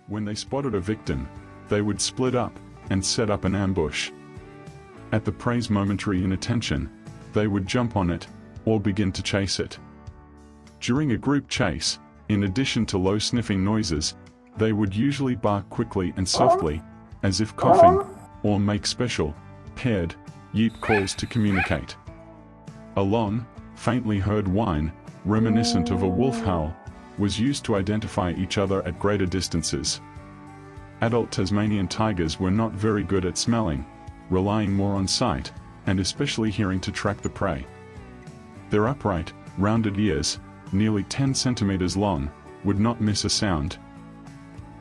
When they spotted a victim, they would split up and set up an ambush. At the prey's momentary inattention, they would jump on it or begin to chase it. During a group chase, in addition to low sniffing noises, they would usually bark quickly and softly, as if coughing, or make special, paired, yeet calls to communicate. A long, faintly heard whine, reminiscent of a wolf howl, was used to identify each other at greater distances. Adult Tasmanian tigers were not very good at smelling, relying more on sight, and especially hearing to track the prey. Their upright, rounded ears, nearly 10 centimeters long, would not miss a sound.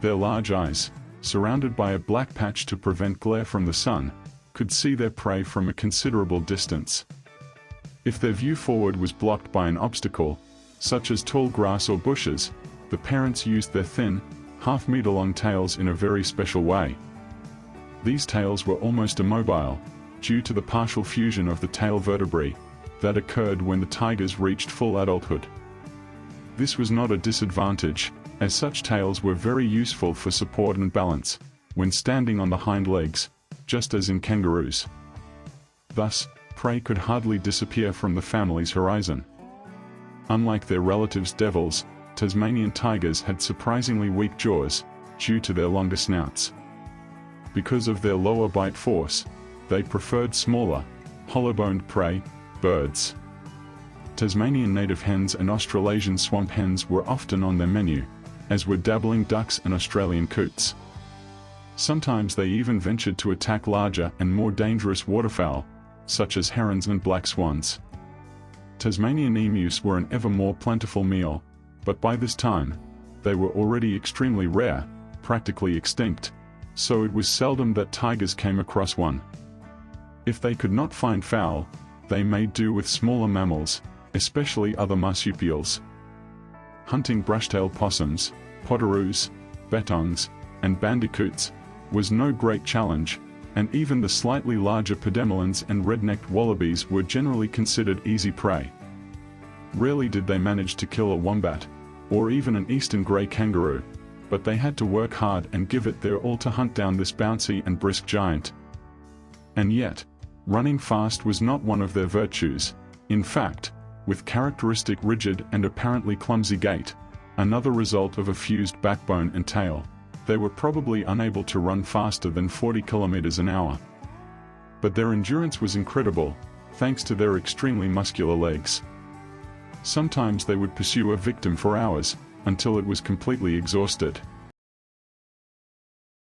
Their large eyes, surrounded by a black patch to prevent glare from the sun, could see their prey from a considerable distance. If their view forward was blocked by an obstacle, such as tall grass or bushes, the parents used their thin, half-meter-long tails in a very special way. These tails were almost immobile, due to the partial fusion of the tail vertebrae that occurred when the tigers reached full adulthood. This was not a disadvantage, as such tails were very useful for support and balance when standing on the hind legs, just as in kangaroos. Thus, prey could hardly disappear from the family's horizon. Unlike their relatives devils, Tasmanian tigers had surprisingly weak jaws, due to their longer snouts. Because of their lower bite force, they preferred smaller, hollow-boned prey, birds. Tasmanian native hens and Australasian swamp hens were often on their menu, as were dabbling ducks and Australian coots. Sometimes they even ventured to attack larger and more dangerous waterfowl, such as herons and black swans. Tasmanian emus were an ever more plentiful meal, but by this time, they were already extremely rare, practically extinct, so it was seldom that tigers came across one. If they could not find fowl, they made do with smaller mammals, especially other marsupials. Hunting brushtail possums, potoroos, bettongs, and bandicoots was no great challenge, and even the slightly larger pademelons and red-necked wallabies were generally considered easy prey. Rarely did they manage to kill a wombat, or even an eastern grey kangaroo, but they had to work hard and give it their all to hunt down this bouncy and brisk giant. And yet, running fast was not one of their virtues. In fact, with characteristic rigid and apparently clumsy gait, another result of a fused backbone and tail, they were probably unable to run faster than 40 kilometers an hour. But their endurance was incredible, thanks to their extremely muscular legs. Sometimes they would pursue a victim for hours, until it was completely exhausted.